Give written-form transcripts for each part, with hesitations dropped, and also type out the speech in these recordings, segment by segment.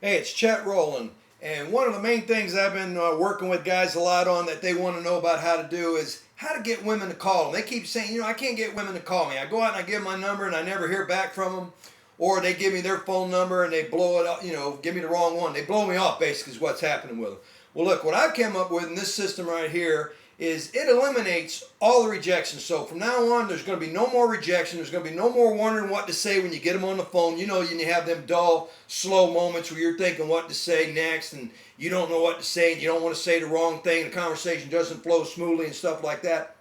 Hey, it's Chet Rowland. And one of the main things I've been working with guys a lot on that they want to know about how to do is how to get women to call them. They keep saying, I can't get women to call me. I go out and I give them my number and I never hear back from them. Or they give me their phone number and they blow it up, give me the wrong one. They blow me off, basically, is what's happening with them. Well, look, what I've come up with in this system right here is it eliminates all the rejection. So from now on, there's going to be no more rejection. There's going to be no more wondering what to say when you get them on the phone. You have them dull, slow moments where you're thinking what to say next and you don't know what to say and you don't want to say the wrong thing. The conversation doesn't flow smoothly and stuff like that.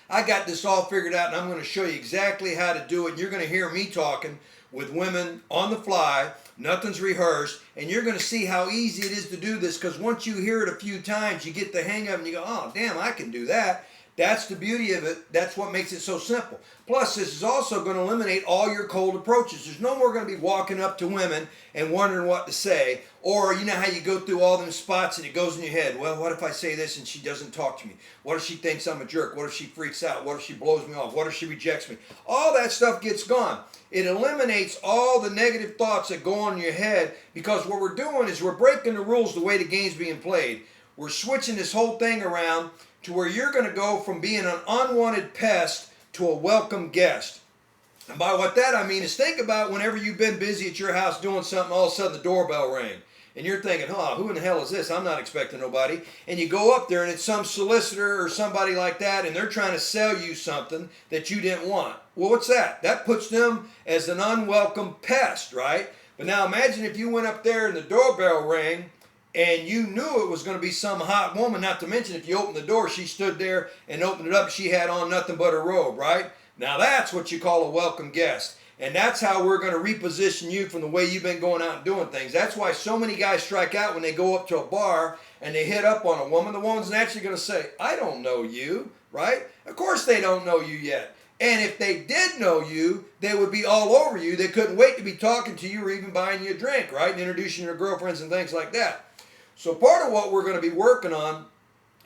I got this all figured out and I'm going to show you exactly how to do it. And you're going to hear me talking with women on the fly. Nothing's rehearsed. And you're going to see how easy it is to do this, because once you hear it a few times, you get the hang of it and you go, oh, damn, I can do that. That's the beauty of it. That's what makes it so simple. Plus, this is also going to eliminate all your cold approaches. There's no more going to be walking up to women and wondering what to say. Or you know how you go through all them spots and it goes in your head. Well, what if I say this and she doesn't talk to me? What if she thinks I'm a jerk? What if she freaks out? What if she blows me off? What if she rejects me? All that stuff gets gone. It eliminates all the negative thoughts that go on in your head, because what we're doing is we're breaking the rules the way the game's being played. We're switching this whole thing around to where you're going to go from being an unwanted pest to a welcome guest. And by what that I mean is, think about whenever you've been busy at your house doing something, all of a sudden the doorbell rang. And you're thinking, who in the hell is this? I'm not expecting nobody. And you go up there and it's some solicitor or somebody like that, and they're trying to sell you something that you didn't want. Well, what's that? That puts them as an unwelcome pest, right? But now imagine if you went up there and the doorbell rang and you knew it was going to be some hot woman, not to mention if you opened the door, she stood there and opened it up, she had on nothing but a robe, right? Now that's what you call a welcome guest. And that's how we're going to reposition you from the way you've been going out and doing things. That's why so many guys strike out when they go up to a bar and they hit up on a woman. The woman's naturally going to say, I don't know you, right? Of course they don't know you yet. And if they did know you, they would be all over you. They couldn't wait to be talking to you or even buying you a drink, right? And introducing your girlfriends and things like that. So part of what we're going to be working on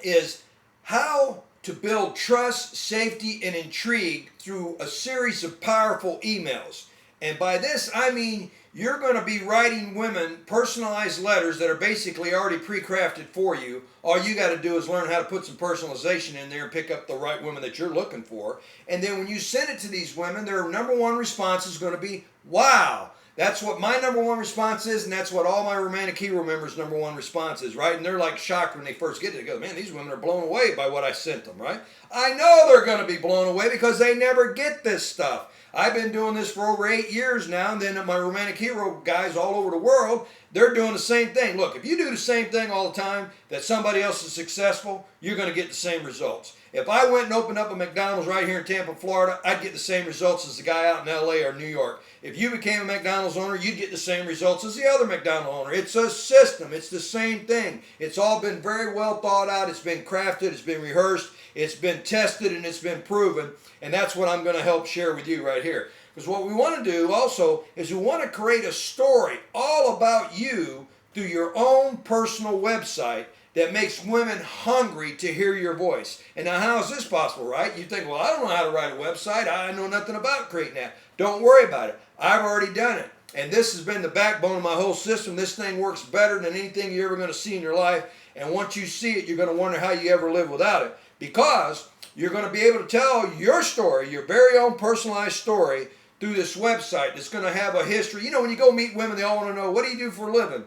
is how to build trust, safety, and intrigue through a series of powerful emails. And by this, I mean you're going to be writing women personalized letters that are basically already pre-crafted for you. All you got to do is learn how to put some personalization in there and pick up the right women that you're looking for. And then when you send it to these women, their number one response is going to be, wow. That's what my number one response is, and that's what all my Romantic Hero members' number one response is, right? And they're like shocked when they first get it. They go, man, these women are blown away by what I sent them, right? I know they're going to be blown away because they never get this stuff. I've been doing this for over 8 years now, and then my Romantic Hero guys all over the world, they're doing the same thing. Look, if you do the same thing all the time that somebody else is successful, you're going to get the same results. If I went and opened up a McDonald's right here in Tampa, Florida, I'd get the same results as the guy out in LA or New York. If you became a McDonald's owner, you'd get the same results as the other McDonald's owner. It's a system. It's the same thing. It's all been very well thought out. It's been crafted. It's been rehearsed. It's been tested, and it's been proven. And that's what I'm going to help share with you right here. Because what we want to do also is we want to create a story all about you through your own personal website that makes women hungry to hear your voice. And now how is this possible, right? You think, well, I don't know how to write a website. I know nothing about creating that. Don't worry about it. I've already done it. And this has been the backbone of my whole system. This thing works better than anything you're ever going to see in your life. And once you see it, you're going to wonder how you ever live without it. Because you're going to be able to tell your story, your very own personalized story, through this website that's going to have a history. You know, when you go meet women, they all want to know, what do you do for a living?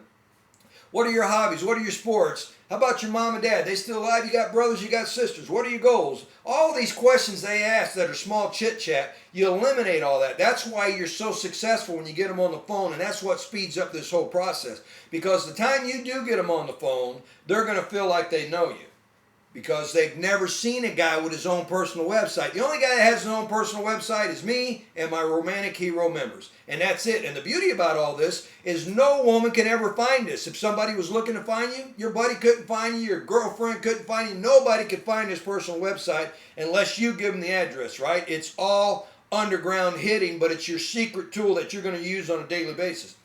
What are your hobbies? What are your sports? How about your mom and dad? They still alive? You got brothers, you got sisters. What are your goals? All these questions they ask that are small chit chat, you eliminate all that. That's why you're so successful when you get them on the phone, and that's what speeds up this whole process. Because the time you do get them on the phone, they're going to feel like they know you. Because they've never seen a guy with his own personal website. The only guy that has his own personal website is me and my Romantic Hero members. And that's it. And the beauty about all this is no woman can ever find this. If somebody was looking to find you, your buddy couldn't find you, your girlfriend couldn't find you. Nobody could find this personal website unless you give them the address, right? It's all underground hitting, but it's your secret tool that you're going to use on a daily basis.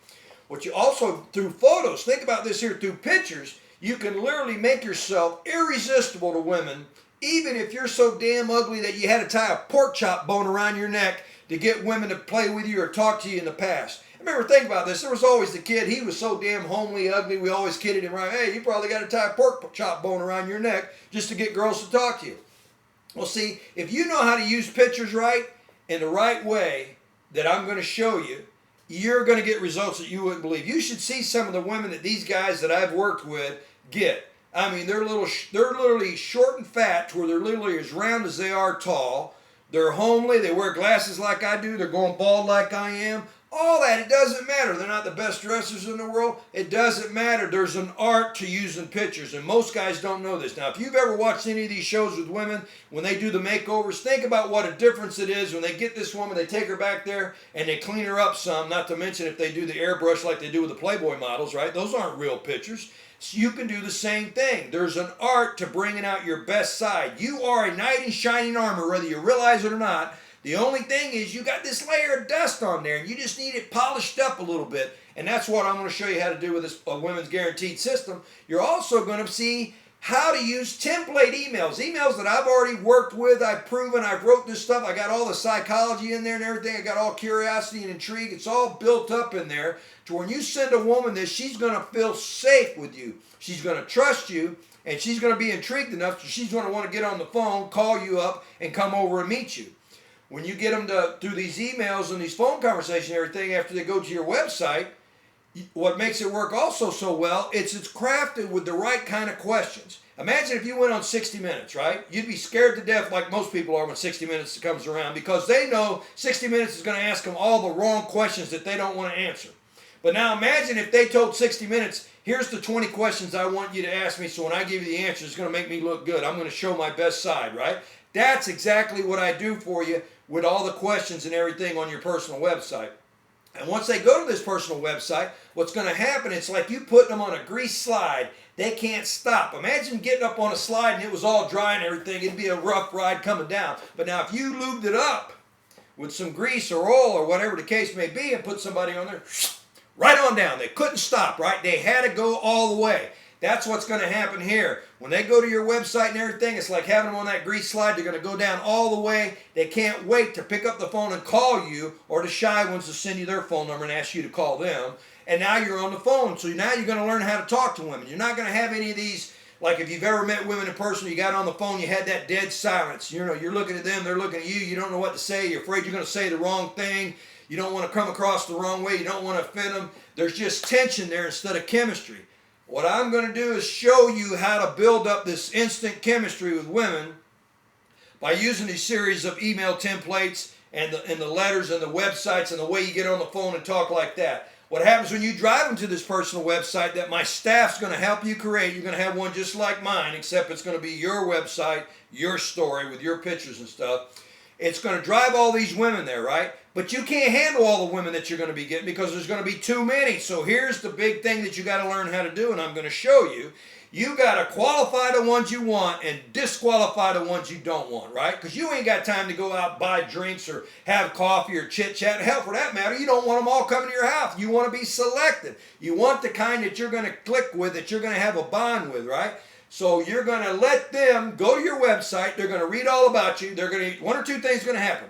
What you also, through photos, think about this here, through pictures, you can literally make yourself irresistible to women, even if you're so damn ugly that you had to tie a pork chop bone around your neck to get women to play with you or talk to you in the past. remember thinking about this. There was always the kid. He was so damn homely, ugly. We always kidded him around. Hey, you probably got to tie a pork chop bone around your neck just to get girls to talk to you. Well, see, if you know how to use pictures right in the right way that I'm going to show you, you're going to get results that you wouldn't believe. You should see some of the women that these guys that I've worked with get. I mean, they're literally short and fat to where they're literally as round as they are tall. They're homely. They wear glasses like I do. They're going bald like I am. All that, it doesn't matter. They're not the best dressers in the world. It doesn't matter. There's an art to using pictures, and most guys don't know this. Now, if you've ever watched any of these shows with women, when they do the makeovers, think about what a difference it is when they get this woman, they take her back there, and they clean her up some, not to mention if they do the airbrush like they do with the Playboy models, right? Those aren't real pictures. So you can do the same thing. There's an art to bringing out your best side. You are a knight in shining armor, whether you realize it or not. The only thing is you got this layer of dust on there, and you just need it polished up a little bit. And that's what I'm going to show you how to do with this Women's Guaranteed system. You're also going to see how to use template emails. Emails that I've already worked with, I've proven, I've wrote this stuff. I got all the psychology in there and everything. I got all curiosity and intrigue. It's all built up in there to when you send a woman this, she's going to feel safe with you. She's going to trust you, and she's going to be intrigued enough that she's going to want to get on the phone, call you up, and come over and meet you. When you get them to do these emails and these phone conversations and everything after they go to your website, what makes it work also so well, it's crafted with the right kind of questions. Imagine if you went on 60 Minutes, right? You'd be scared to death like most people are when 60 Minutes comes around because they know 60 Minutes is going to ask them all the wrong questions that they don't want to answer. But now imagine if they told 60 Minutes, here's the 20 questions I want you to ask me, so when I give you the answer, it's going to make me look good. I'm going to show my best side, right? That's exactly what I do for you with all the questions and everything on your personal website. And once they go to this personal website, what's going to happen, it's like you putting them on a grease slide. They can't stop. Imagine getting up on a slide and it was all dry and everything. It'd be a rough ride coming down. But now if you lubed it up with some grease or oil or whatever the case may be and put somebody on there, right on down. They couldn't stop, right? They had to go all the way. That's what's going to happen here. When they go to your website and everything, it's like having them on that grease slide. They're going to go down all the way. They can't wait to pick up the phone and call you, or the shy ones to send you their phone number and ask you to call them. And now you're on the phone. So now you're going to learn how to talk to women. You're not going to have any of these, like if you've ever met women in person, you got on the phone, you had that dead silence. You know, you're looking at them, they're looking at you. You don't know what to say. You're afraid you're going to say the wrong thing. You don't want to come across the wrong way. You don't want to offend them. There's just tension there instead of chemistry. What I'm going to do is show you how to build up this instant chemistry with women by using these series of email templates and the letters and the websites and the way you get on the phone and talk like that. What happens when you drive them to this personal website that my staff's going to help you create, you're going to have one just like mine, except it's going to be your website, your story with your pictures and stuff. It's going to drive all these women there, right? But you can't handle all the women that you're going to be getting because there's going to be too many. So here's the big thing that you got to learn how to do, and I'm going to show you. You got to qualify the ones you want and disqualify the ones you don't want, right? Because you ain't got time to go out and buy drinks or have coffee or chit-chat. Hell, for that matter, you don't want them all coming to your house. You want to be selective. You want the kind that you're going to click with, that you're going to have a bond with, right? So you're going to let them go to your website. They're going to read all about you. They're going to, one or two things are going to happen.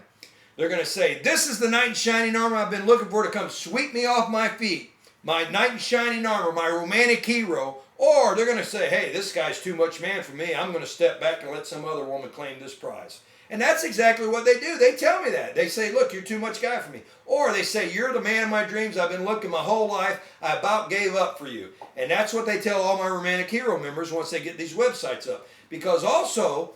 They're going to say, this is the knight in shining armor I've been looking for to come sweep me off my feet. My knight in shining armor, my romantic hero. Or they're going to say, hey, this guy's too much man for me. I'm going to step back and let some other woman claim this prize. And that's exactly what they do. They tell me that. They say, look, you're too much guy for me. Or they say, you're the man of my dreams. I've been looking my whole life. I about gave up for you. And that's what they tell all my romantic hero members once they get these websites up. Because also,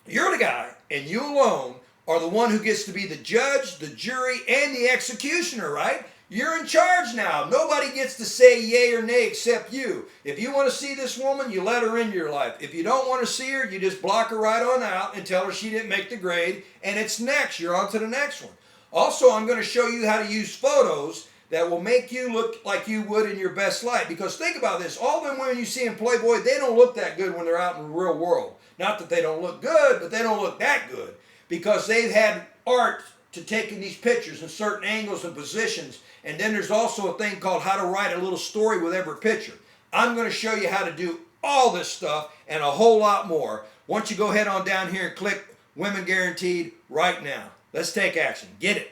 you're the guy, and you alone are the one who gets to be the judge, the jury, and the executioner, right? You're in charge now. Nobody gets to say yay or nay except you. If you want to see this woman, you let her into your life. If you don't want to see her, you just block her right on out and tell her she didn't make the grade, and it's next. You're on to the next one. Also, I'm going to show you how to use photos that will make you look like you would in your best light. Because think about this. All them women you see in Playboy, they don't look that good when they're out in the real world. Not that they don't look good, but they don't look that good. Because they've had art to taking these pictures in certain angles and positions. And then there's also a thing called how to write a little story with every picture. I'm going to show you how to do all this stuff and a whole lot more. Once you go ahead on down here and click Women Guaranteed right now. Let's take action. Get it.